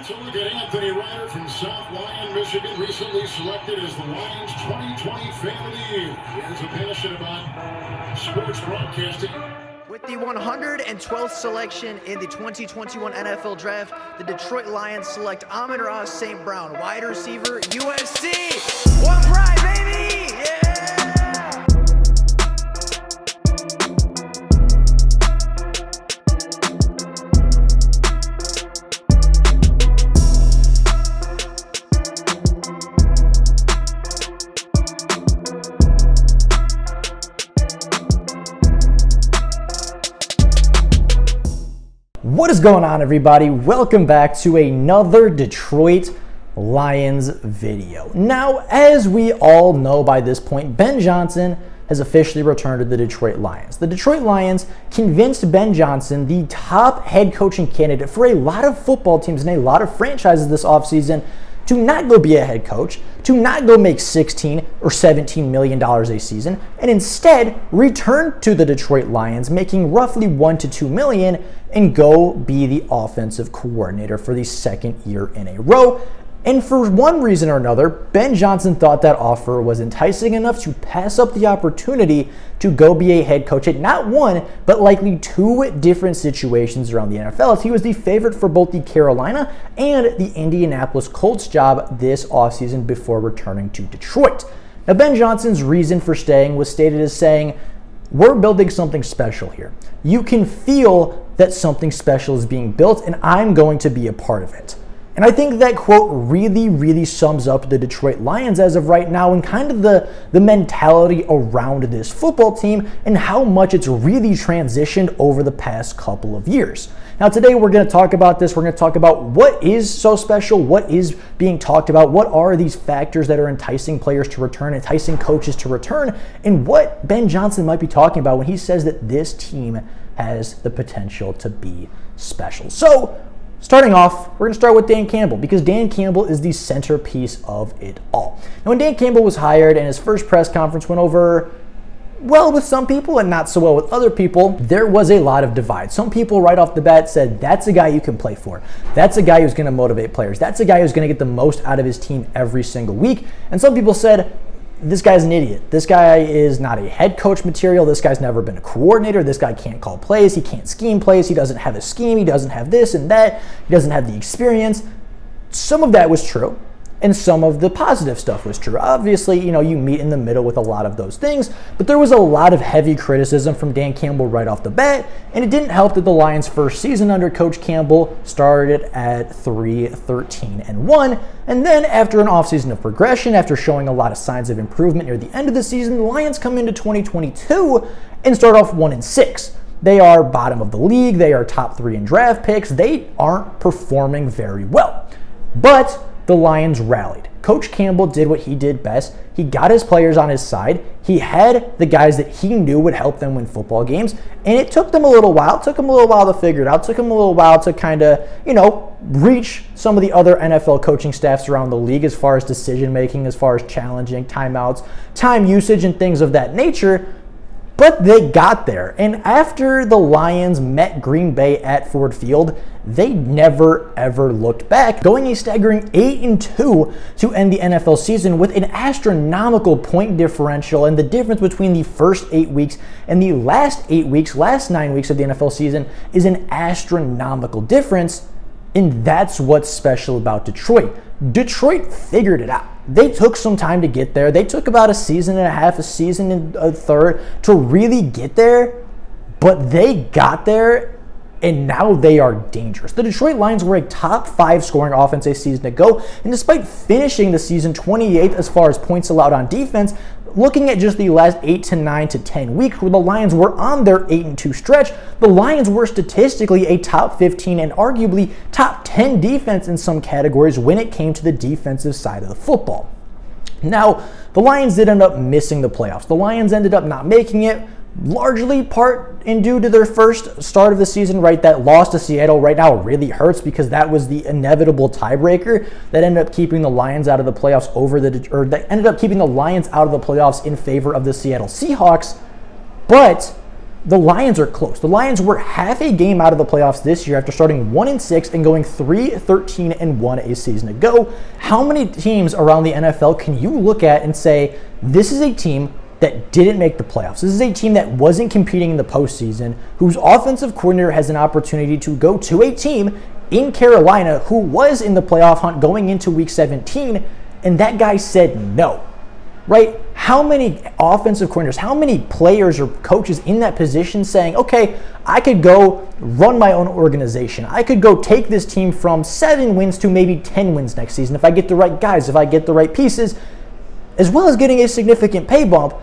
Let's look at Anthony Ryder from South Lyon, Michigan, recently selected as the Lions 2020 Fan of the Year. He has a passion about sports broadcasting. With the 112th selection in the 2021 NFL Draft, the Detroit Lions select Amon-Ra St. Brown, wide receiver, USC. One pride, baby! Yeah! What is going on, everybody? Welcome back to another Detroit Lions video. Now, as we all know by this point, Ben Johnson has officially returned to the Detroit Lions. The Detroit Lions convinced Ben Johnson, the top head coaching candidate for a lot of football teams and a lot of franchises this offseason, to not go be a head coach, to not go make $16 or $17 million a season, and instead return to the Detroit Lions, making roughly $1 to $2 million, and go be the offensive coordinator for the second year in a row. And for one reason or another, Ben Johnson thought that offer was enticing enough to pass up the opportunity to go be a head coach at not one, but likely two different situations around the NFL, as he was the favorite for both the Carolina and the Indianapolis Colts job this offseason before returning to Detroit. Now, Ben Johnson's reason for staying was stated as saying, "We're building something special here. You can feel that something special is being built, and I'm going to be a part of it." And I think that quote really sums up the Detroit Lions as of right now, and kind of the mentality around this football team and how much it's really transitioned over the past couple of years. Now, today we're going to talk about this. We're going to talk about what is so special, what is being talked about, what are these factors that are enticing players to return, enticing coaches to return, and what Ben Johnson might be talking about when he says that this team has the potential to be special. So, starting off, we're going to start with Dan Campbell, because Dan Campbell is the centerpiece of it all. Now, when Dan Campbell was hired and his first press conference went over well with some people and not so well with other people, there was a lot of divide. Some people right off the bat said, that's a guy you can play for. That's a guy who's going to motivate players. That's a guy who's going to get the most out of his team every single week. And some people said, this guy's an idiot. This guy is not a head coach material. This guy's never been a coordinator. This guy can't call plays. He can't scheme plays. He doesn't have a scheme. He doesn't have this and that. He doesn't have the experience. Some of that was true, and some of the positive stuff was true. Obviously, you meet in the middle with a lot of those things, but there was a lot of heavy criticism from Dan Campbell right off the bat, and it didn't help that the Lions' first season under Coach Campbell started at 3-13-1, and then after an offseason of progression, after showing a lot of signs of improvement near the end of the season, the Lions come into 2022 and start off 1-6. They are bottom of the league. They are top 3 in draft picks. They aren't performing very well, but the Lions rallied. Coach Campbell did what he did best. He got his players on his side. He had the guys that he knew would help them win football games. And it took them a little while. It took them a little while to figure it out. It took them a little while to kind of, reach some of the other NFL coaching staffs around the league as far as decision making, as far as challenging timeouts, time usage, and things of that nature. But they got there. And after the Lions met Green Bay at Ford Field, they never ever looked back, going a staggering 8-2 to end the NFL season with an astronomical point differential. And the difference between the first 8 weeks and the last 9 weeks of the NFL season is an astronomical difference. And that's what's special about Detroit. Detroit figured it out. They took some time to get there. They took about a season and a half, a season and a third to really get there, but they got there, and now they are dangerous. The Detroit Lions were a top 5 scoring offense a season ago, and despite finishing the season 28th as far as points allowed on defense, looking at just the last 8 to 9 to 10 weeks where the Lions were on their 8-2 stretch, the Lions were statistically a top 15 and arguably top 10 defense in some categories when it came to the defensive side of the football. Now, the Lions did end up missing the playoffs. The Lions ended up not making it, largely part and due to their first start of the season, right? That loss to Seattle right now really hurts because that was the inevitable tiebreaker that ended up keeping the Lions out of the playoffs in favor of the Seattle Seahawks. But the Lions are close. The Lions were half a game out of the playoffs this year after starting 1-6 and going 3-13-1 a season ago. How many teams around the NFL can you look at and say, this is a team that didn't make the playoffs? This is a team that wasn't competing in the postseason, whose offensive coordinator has an opportunity to go to a team in Carolina who was in the playoff hunt going into week 17, and that guy said no. Right? How many offensive coordinators, how many players or coaches in that position saying, okay, I could go run my own organization. I could go take this team from 7 wins to maybe 10 wins next season if I get the right guys, if I get the right pieces, as well as getting a significant pay bump,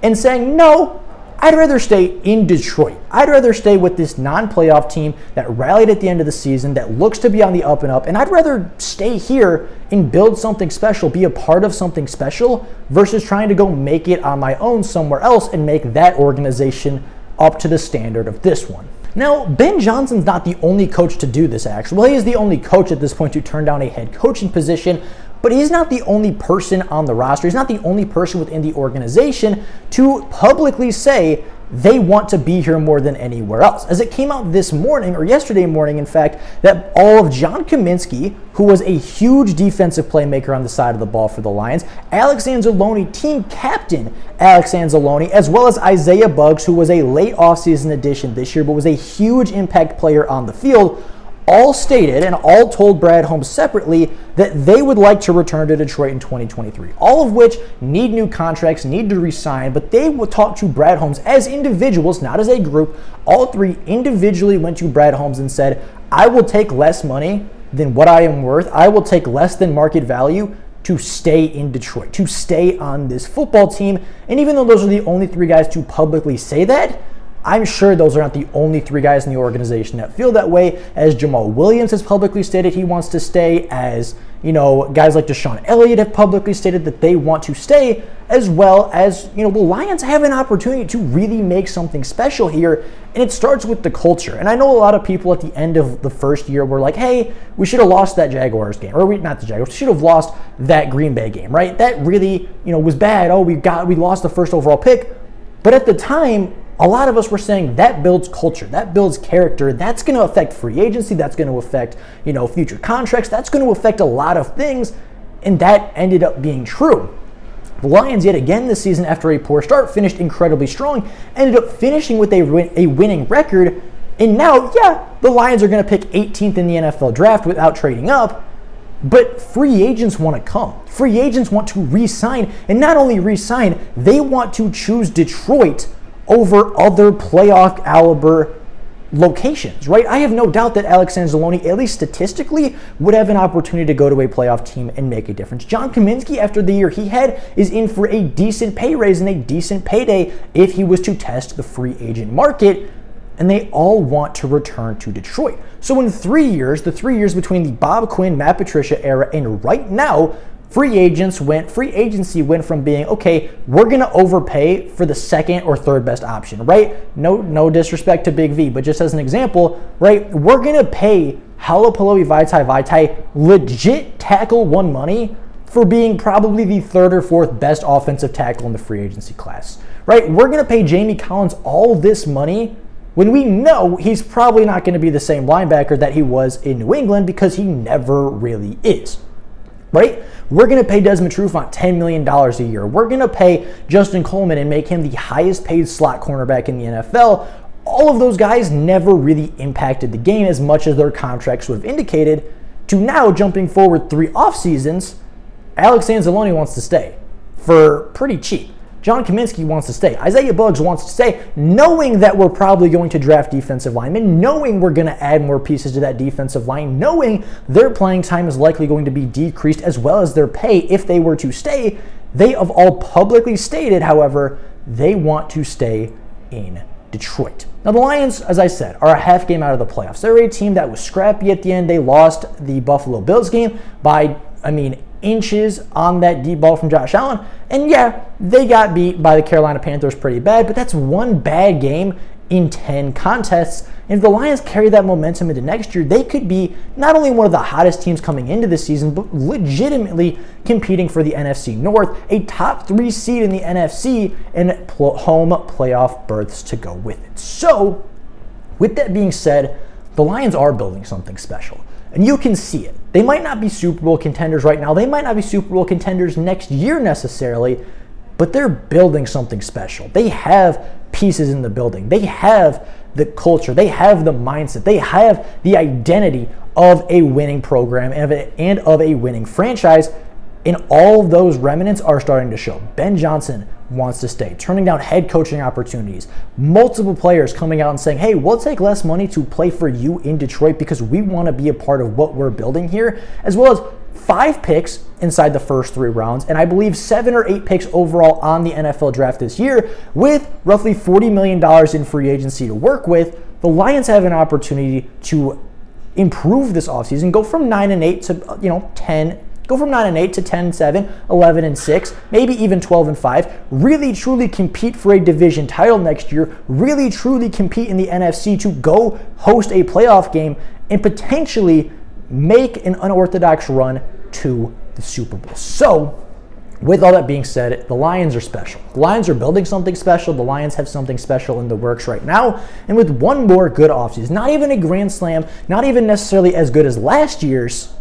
and saying, no, I'd rather stay in Detroit. I'd rather stay with this non-playoff team that rallied at the end of the season, that looks to be on the up and up, and I'd rather stay here and build something special, be a part of something special, versus trying to go make it on my own somewhere else and make that organization up to the standard of this one. Now, Ben Johnson's not the only coach to do this, actually. Well, he is the only coach at this point to turn down a head coaching position, but he's not the only person on the roster. He's not the only person within the organization to publicly say they want to be here more than anywhere else. As it came out this morning, or yesterday morning, in fact, that all of John Kaminsky, who was a huge defensive playmaker on the side of the ball for the Lions, Alex Anzalone, team captain Alex Anzalone, as well as Isaiah Buggs, who was a late offseason addition this year, but was a huge impact player on the field, all stated and all told Brad Holmes separately that they would like to return to Detroit in 2023. All of which need new contracts, need to re-sign, but they will talk to Brad Holmes as individuals, not as a group. All three individually went to Brad Holmes and said, I will take less money than what I am worth. I will take less than market value to stay in Detroit, to stay on this football team. And even though those are the only 3 guys to publicly say that, I'm sure those are not the only 3 guys in the organization that feel that way, as Jamal Williams has publicly stated he wants to stay, as, you know, guys like Deshaun Elliott have publicly stated that they want to stay, as well as, you know, the Lions have an opportunity to really make something special here, and it starts with the culture. And I know a lot of people at the end of the first year were like, hey, we should have lost that Jaguars game, or not the Jaguars, we should have lost that Green Bay game, right? That really, you know, was bad. Oh, we lost the first overall pick. But at the time, a lot of us were saying that builds culture, that builds character, that's going to affect free agency, that's going to affect, you know, future contracts, that's going to affect a lot of things, and that ended up being true. The Lions, yet again this season, after a poor start, finished incredibly strong, ended up finishing with a winning record, and now, yeah, the Lions are going to pick 18th in the NFL draft without trading up, but free agents want to come. Free agents want to re-sign, and not only re-sign, they want to choose Detroit over other playoff caliber locations, right? I have no doubt that Alex Anzalone, at least statistically, would have an opportunity to go to a playoff team and make a difference. John Kaminsky, after the year he had, is in for a decent pay raise and a decent payday if he was to test the free agent market, and they all want to return to Detroit. So in 3 years, the 3 years between the Bob Quinn, Matt Patricia era and right now, free agency went from being, okay, we're going to overpay for the second or third best option, right? No disrespect to Big V, but just as an example, right? We're going to pay Halapalovi Vaitai legit tackle 1 money for being probably the 3rd or 4th best offensive tackle in the free agency class, right? We're going to pay Jamie Collins all this money when we know he's probably not going to be the same linebacker that he was in New England, because he never really is. Right? We're going to pay Desmond Trufant $10 million a year. We're going to pay Justin Coleman and make him the highest paid slot cornerback in the NFL. All of those guys never really impacted the game as much as their contracts would have indicated. To now, jumping forward 3 off seasons, Alex Anzalone wants to stay for pretty cheap. John Kaminsky wants to stay. Isaiah Buggs wants to stay, knowing that we're probably going to draft defensive linemen, knowing we're going to add more pieces to that defensive line, knowing their playing time is likely going to be decreased as well as their pay if they were to stay. They have all publicly stated, however, they want to stay in Detroit. Now, the Lions, as I said, are a half game out of the playoffs. They're a team that was scrappy at the end. They lost the Buffalo Bills game by, inches on that deep ball from Josh Allen. And yeah, they got beat by the Carolina Panthers pretty bad, but that's 1 bad game in 10 contests. And if the Lions carry that momentum into next year, they could be not only one of the hottest teams coming into the season, but legitimately competing for the NFC North, a top 3 seed in the NFC, and home playoff berths to go with it. So, with that being said, the Lions are building something special. And you can see it. They might not be Super Bowl contenders right now. They might not be Super Bowl contenders next year necessarily, but they're building something special. They have pieces in the building. They have the culture. They have the mindset. They have the identity of a winning program and of a winning franchise. And all of those remnants are starting to show. Ben Johnson wants to stay, turning down head coaching opportunities. Multiple players coming out and saying, hey, we'll take less money to play for you in Detroit because we want to be a part of what we're building here, as well as 5 picks inside the first 3 rounds, and I believe 7 or 8 picks overall on the NFL draft this year, with roughly $40 million in free agency to work with. The Lions have an opportunity to improve this offseason, go from 9-8 to 10. Go from 9-8 to 10-7, 11-6, maybe even 12-5. Really, truly compete for a division title next year. Really, truly compete in the NFC to go host a playoff game and potentially make an unorthodox run to the Super Bowl. So, with all that being said, the Lions are special. The Lions are building something special. The Lions have something special in the works right now. And with one more good offseason, not even a grand slam, not even necessarily as good as last year's,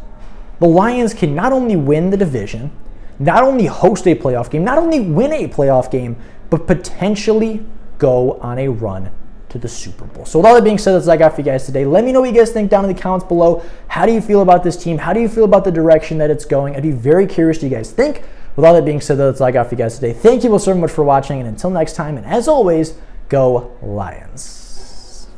the Lions can not only win the division, not only host a playoff game, not only win a playoff game, but potentially go on a run to the Super Bowl. So with all that being said, that's all I got for you guys today. Let me know what you guys think down in the comments below. How do you feel about this team? How do you feel about the direction that it's going? I'd be very curious what you guys think. With all that being said, that's all I got for you guys today. Thank you all so much for watching, and until next time, and as always, go Lions.